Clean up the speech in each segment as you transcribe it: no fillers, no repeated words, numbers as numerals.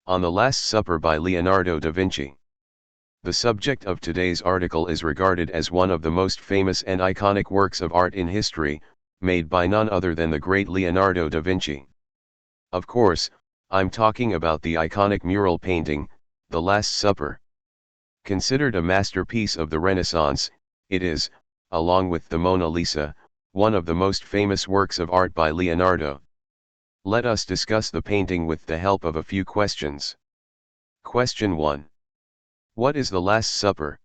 On the Last Supper by Leonardo da Vinci. The subject of today's article is regarded as one of the most famous and iconic works of art in history, made by none other than the great Leonardo da Vinci. Of course, I'm talking about the iconic mural painting, The Last Supper. Considered a masterpiece of the Renaissance, it is, along with the Mona Lisa, one of the most famous works of art by Leonardo. Let us discuss the painting with the help of a few questions. Question 1. What is The Last Supper?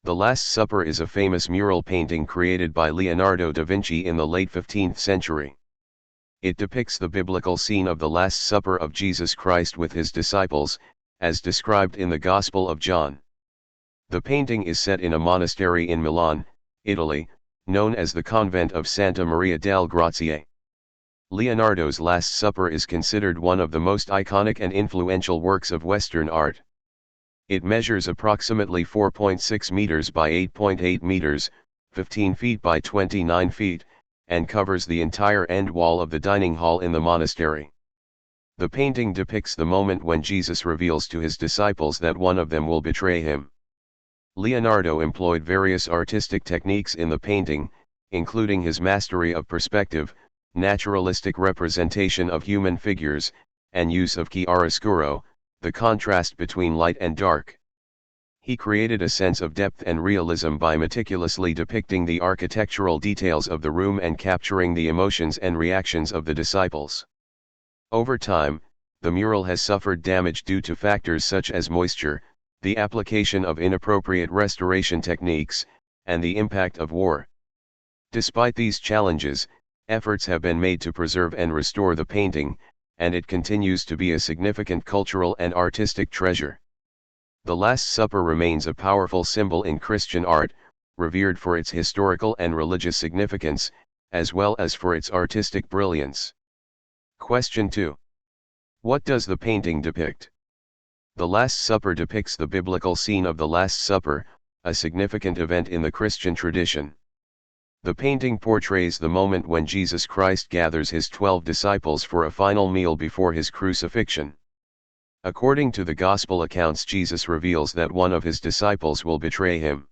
The Last Supper is a famous mural painting created by Leonardo da Vinci in the late 15th century. It depicts the biblical scene of the Last Supper of Jesus Christ with his disciples, as described in the Gospel of John. The painting is set in a monastery in Milan, Italy, known as the Convent of Santa Maria del Grazie. Leonardo's Last Supper is considered one of the most iconic and influential works of Western art. It measures approximately 4.6 meters by 8.8 meters, 15 feet by 29 feet, and covers the entire end wall of the dining hall in the monastery. The painting depicts the moment when Jesus reveals to his disciples that one of them will betray him. Leonardo employed various artistic techniques in the painting, including his mastery of perspective, naturalistic representation of human figures, and use of chiaroscuro, the contrast between light and dark. He created a sense of depth and realism by meticulously depicting the architectural details of the room and capturing the emotions and reactions of the disciples. Over time, the mural has suffered damage due to factors such as moisture, the application of inappropriate restoration techniques, and the impact of war. Despite these challenges, efforts have been made to preserve and restore the painting, and it continues to be a significant cultural and artistic treasure. The Last Supper remains a powerful symbol in Christian art, revered for its historical and religious significance, as well as for its artistic brilliance. Question 2. What does the painting depict? The Last Supper depicts the biblical scene of the Last Supper, a significant event in the Christian tradition. The painting portrays the moment when Jesus Christ gathers his 12 disciples for a final meal before his crucifixion. According to the Gospel accounts, Jesus reveals that one of his disciples will betray him.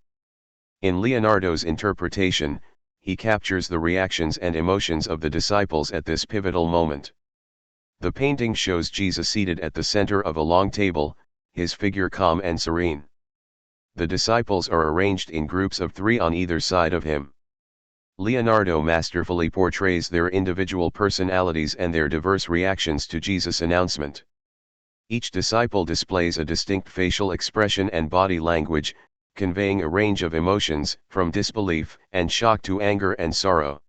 In Leonardo's interpretation, he captures the reactions and emotions of the disciples at this pivotal moment. The painting shows Jesus seated at the center of a long table, his figure calm and serene. The disciples are arranged in groups of 3 on either side of him. Leonardo masterfully portrays their individual personalities and their diverse reactions to Jesus' announcement. Each disciple displays a distinct facial expression and body language, conveying a range of emotions, from disbelief and shock to anger and sorrow.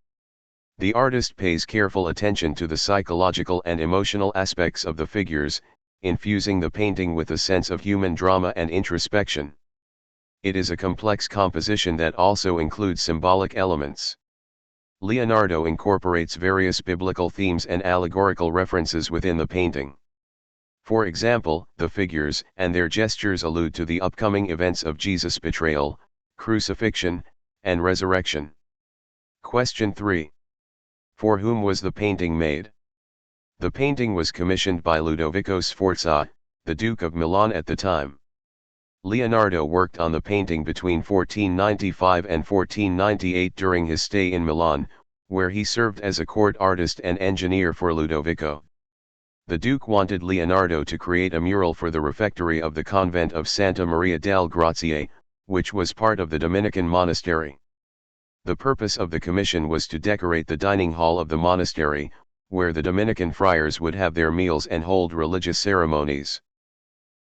The artist pays careful attention to the psychological and emotional aspects of the figures, infusing the painting with a sense of human drama and introspection. It is a complex composition that also includes symbolic elements. Leonardo incorporates various biblical themes and allegorical references within the painting. For example, the figures and their gestures allude to the upcoming events of Jesus' betrayal, crucifixion, and resurrection. Question 3. For whom was the painting made? The painting was commissioned by Ludovico Sforza, the Duke of Milan at the time. Leonardo worked on the painting between 1495 and 1498 during his stay in Milan, where he served as a court artist and engineer for Ludovico. The Duke wanted Leonardo to create a mural for the refectory of the convent of Santa Maria del Grazie, which was part of the Dominican monastery. The purpose of the commission was to decorate the dining hall of the monastery, where the Dominican friars would have their meals and hold religious ceremonies.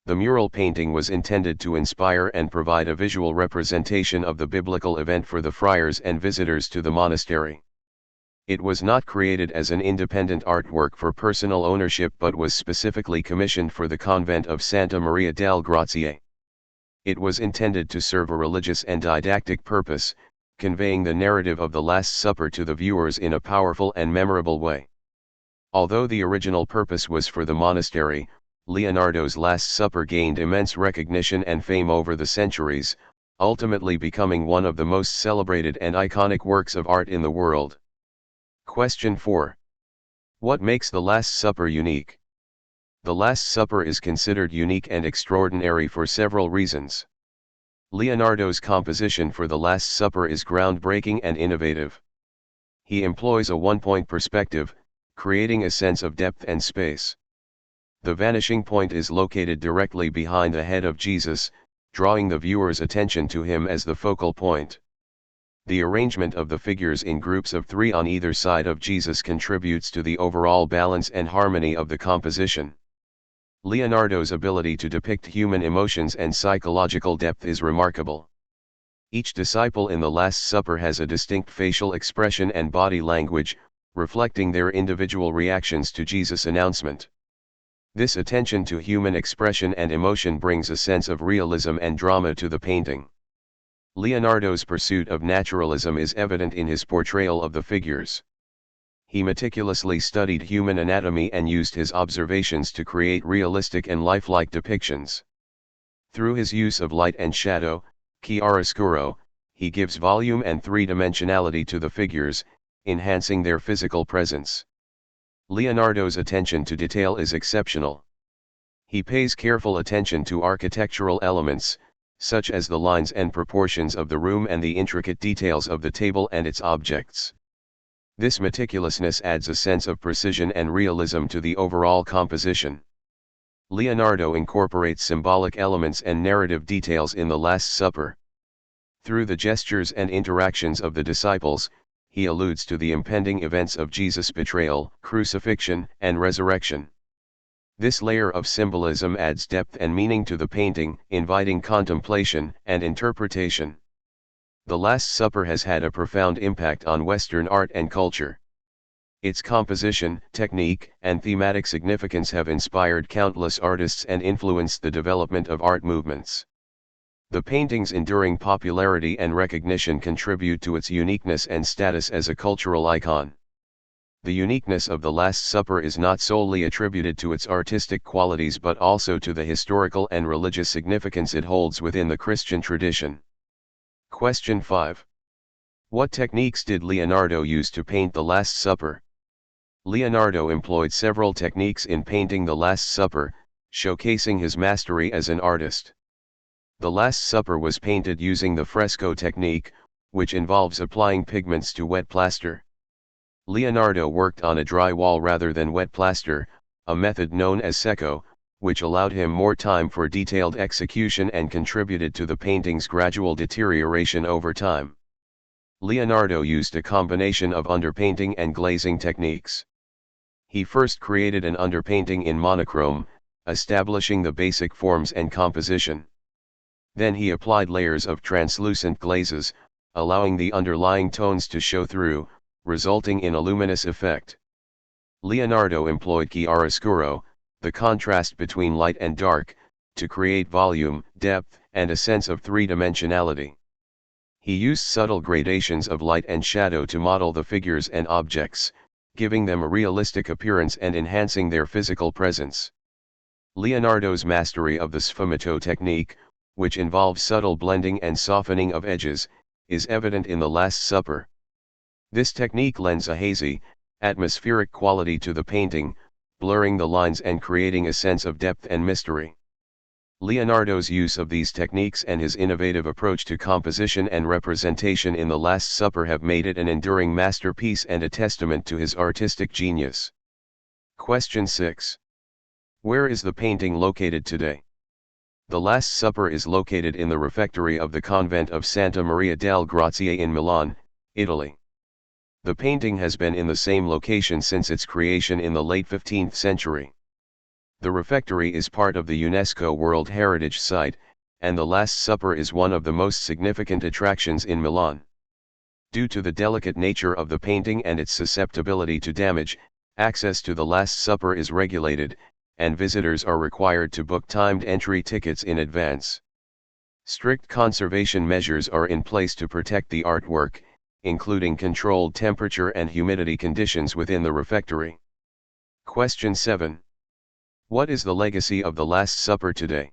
The mural painting was intended to inspire and provide a visual representation of the biblical event for the friars and visitors to the monastery. It was not created as an independent artwork for personal ownership but was specifically commissioned for the convent of Santa Maria del Grazie. It was intended to serve a religious and didactic purpose, conveying the narrative of the Last Supper to the viewers in a powerful and memorable way. Although the original purpose was for the monastery, Leonardo's Last Supper gained immense recognition and fame over the centuries, ultimately becoming one of the most celebrated and iconic works of art in the world. Question 4. What makes the Last Supper unique? The Last Supper is considered unique and extraordinary for several reasons. Leonardo's composition for the Last Supper is groundbreaking and innovative. He employs a one-point perspective, creating a sense of depth and space. The vanishing point is located directly behind the head of Jesus, drawing the viewer's attention to him as the focal point. The arrangement of the figures in groups of 3 on either side of Jesus contributes to the overall balance and harmony of the composition. Leonardo's ability to depict human emotions and psychological depth is remarkable. Each disciple in the Last Supper has a distinct facial expression and body language, reflecting their individual reactions to Jesus' announcement. This attention to human expression and emotion brings a sense of realism and drama to the painting. Leonardo's pursuit of naturalism is evident in his portrayal of the figures. He meticulously studied human anatomy and used his observations to create realistic and lifelike depictions. Through his use of light and shadow, chiaroscuro, he gives volume and three-dimensionality to the figures, enhancing their physical presence. Leonardo's attention to detail is exceptional. He pays careful attention to architectural elements, such as the lines and proportions of the room and the intricate details of the table and its objects. This meticulousness adds a sense of precision and realism to the overall composition. Leonardo incorporates symbolic elements and narrative details in the Last Supper. Through the gestures and interactions of the disciples, he alludes to the impending events of Jesus' betrayal, crucifixion, and resurrection. This layer of symbolism adds depth and meaning to the painting, inviting contemplation and interpretation. The Last Supper has had a profound impact on Western art and culture. Its composition, technique, and thematic significance have inspired countless artists and influenced the development of art movements. The painting's enduring popularity and recognition contribute to its uniqueness and status as a cultural icon. The uniqueness of the Last Supper is not solely attributed to its artistic qualities but also to the historical and religious significance it holds within the Christian tradition. Question 5. What techniques did Leonardo use to paint the Last Supper? Leonardo employed several techniques in painting the Last Supper, showcasing his mastery as an artist. The Last Supper was painted using the fresco technique, which involves applying pigments to wet plaster. Leonardo worked on a dry wall rather than wet plaster, a method known as secco, which allowed him more time for detailed execution and contributed to the painting's gradual deterioration over time. Leonardo used a combination of underpainting and glazing techniques. He first created an underpainting in monochrome, establishing the basic forms and composition. Then he applied layers of translucent glazes, allowing the underlying tones to show through, resulting in a luminous effect. Leonardo employed chiaroscuro, the contrast between light and dark, to create volume, depth, and a sense of three-dimensionality. He used subtle gradations of light and shadow to model the figures and objects, giving them a realistic appearance and enhancing their physical presence. Leonardo's mastery of the sfumato technique, which involves subtle blending and softening of edges, is evident in the Last Supper. This technique lends a hazy, atmospheric quality to the painting, blurring the lines and creating a sense of depth and mystery. Leonardo's use of these techniques and his innovative approach to composition and representation in the Last Supper have made it an enduring masterpiece and a testament to his artistic genius. Question 6. Where is the painting located today? The Last Supper is located in the refectory of the convent of Santa Maria del Grazie in Milan, Italy. The painting has been in the same location since its creation in the late 15th century. The refectory is part of the UNESCO World Heritage Site, and the Last Supper is one of the most significant attractions in Milan. Due to the delicate nature of the painting and its susceptibility to damage, access to the Last Supper is regulated, and visitors are required to book timed entry tickets in advance. Strict conservation measures are in place to protect the artwork, including controlled temperature and humidity conditions within the refectory. Question 7. What is the legacy of the Last Supper today?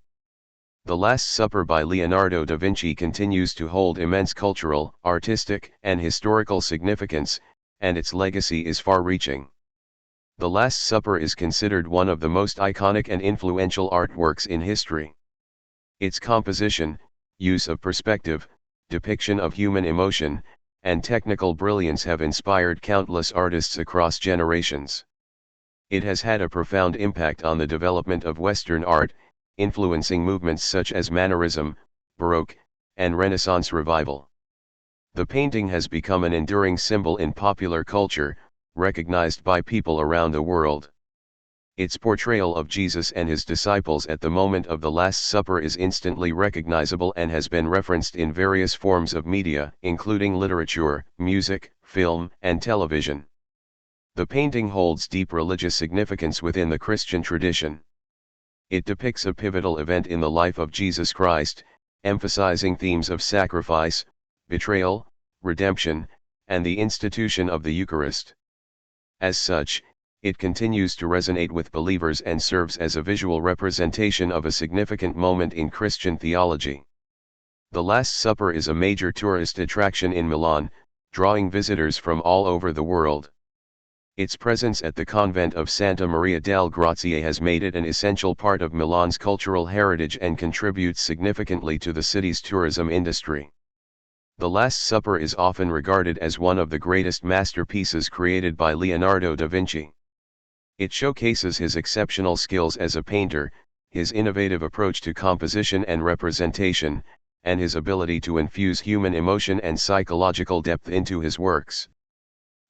The Last Supper by Leonardo da Vinci continues to hold immense cultural, artistic, and historical significance, and its legacy is far-reaching. The Last Supper is considered one of the most iconic and influential artworks in history. Its composition, use of perspective, depiction of human emotion, and technical brilliance have inspired countless artists across generations. It has had a profound impact on the development of Western art, influencing movements such as Mannerism, Baroque, and Renaissance revival. The painting has become an enduring symbol in popular culture, recognized by people around the world. Its portrayal of Jesus and his disciples at the moment of the Last Supper is instantly recognizable and has been referenced in various forms of media, including literature, music, film, and television. The painting holds deep religious significance within the Christian tradition. It depicts a pivotal event in the life of Jesus Christ, emphasizing themes of sacrifice, betrayal, redemption, and the institution of the Eucharist. As such, it continues to resonate with believers and serves as a visual representation of a significant moment in Christian theology. The Last Supper is a major tourist attraction in Milan, drawing visitors from all over the world. Its presence at the convent of Santa Maria del Grazie has made it an essential part of Milan's cultural heritage and contributes significantly to the city's tourism industry. The Last Supper is often regarded as one of the greatest masterpieces created by Leonardo da Vinci. It showcases his exceptional skills as a painter, his innovative approach to composition and representation, and his ability to infuse human emotion and psychological depth into his works.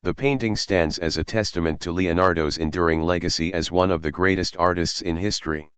The painting stands as a testament to Leonardo's enduring legacy as one of the greatest artists in history.